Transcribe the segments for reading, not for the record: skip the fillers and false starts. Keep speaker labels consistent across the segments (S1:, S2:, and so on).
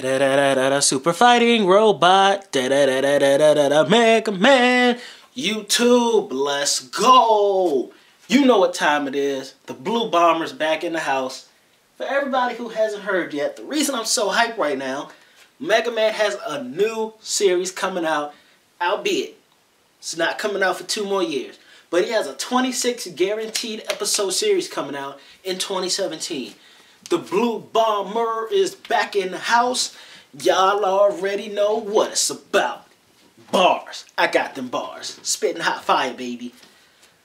S1: Da-da-da-da-da-da, super fighting robot. Da-da-da-da-da-da-da, Mega Man. YouTube, let's go. You know what time it is. The Blue Bomber's back in the house. For everybody who hasn't heard yet, the reason I'm so hyped right now, Mega Man has a new series coming out, albeit it's not coming out for 2 more years. But he has a 26 guaranteed episode series coming out in 2017. The Blue Bomber is back in the house. Y'all already know what it's about. Bars. I got them bars. Spitting hot fire, baby.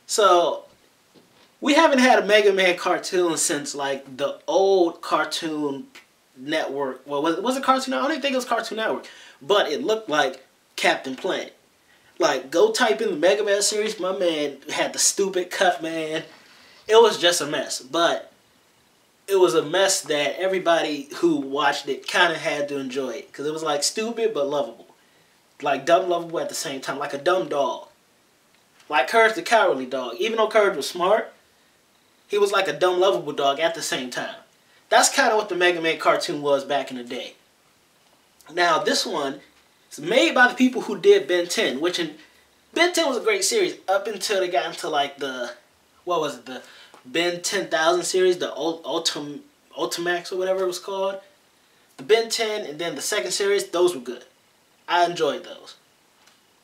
S1: So, we haven't had a Mega Man cartoon since, like, the old Cartoon Network. Well, was it Cartoon Network? I don't even think it was Cartoon Network. But it looked like Captain Planet. Like, go type in the Mega Man series. My man had the stupid cut, man. It was just a mess. But it was a mess that everybody who watched it kind of had to enjoy it. Because it was, like, stupid but lovable. Like, dumb lovable at the same time. Like a dumb dog. Like Courage the Cowardly Dog. Even though Courage was smart, he was like a dumb lovable dog at the same time. That's kind of what the Mega Man cartoon was back in the day. Now, this one is made by the people who did Ben 10. Ben 10 was a great series up until they got into, like, the... What was it? The Ben 10,000 series, the Ultimax or whatever it was called. The Ben 10 and then the second series, those were good. I enjoyed those.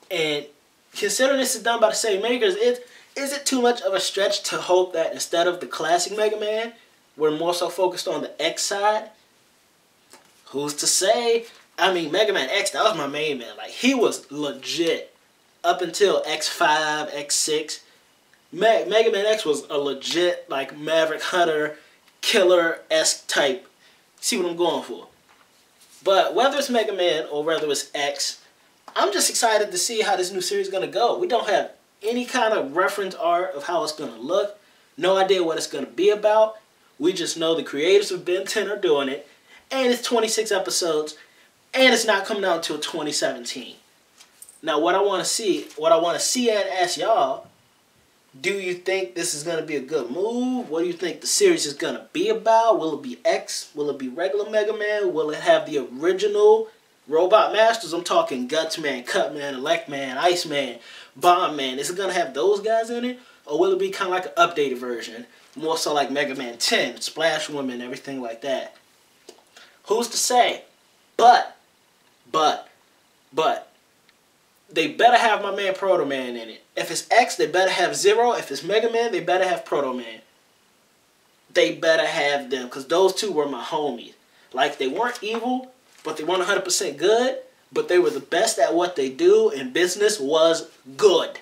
S1: And considering this is done by the same makers, is it too much of a stretch to hope that instead of the classic Mega Man, we're more so focused on the X side? Who's to say? I mean, Mega Man X, that was my main man. Like, he was legit up until X5, X6. Mega Man X was a legit, like, Maverick Hunter, killer-esque type. See what I'm going for. But whether it's Mega Man or whether it's X, I'm just excited to see how this new series is going to go. We don't have any kind of reference art of how it's going to look. No idea what it's going to be about. We just know the creators of Ben 10 are doing it. And it's 26 episodes. And it's not coming out until 2017. Now, what I want to see and ask y'all, do you think this is going to be a good move? What do you think the series is going to be about? Will it be X? Will it be regular Mega Man? Will it have the original Robot Masters? I'm talking Guts Man, Cut Man, Elect Man, Ice Man, Bomb Man. Is it going to have those guys in it? Or will it be kind of like an updated version? More so like Mega Man 10, Splash Woman, everything like that. Who's to say? But, they better have my man Proto Man in it. If it's X, they better have Zero. If it's Mega Man, they better have Proto Man. They better have them, because those two were my homies. Like, they weren't evil, but they weren't 100% good, but they were the best at what they do, and business was good.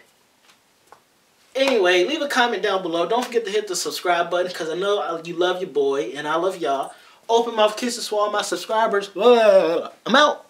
S1: Anyway, leave a comment down below. Don't forget to hit the subscribe button, because I know you love your boy, and I love y'all. Open mouth kisses for all my subscribers. I'm out.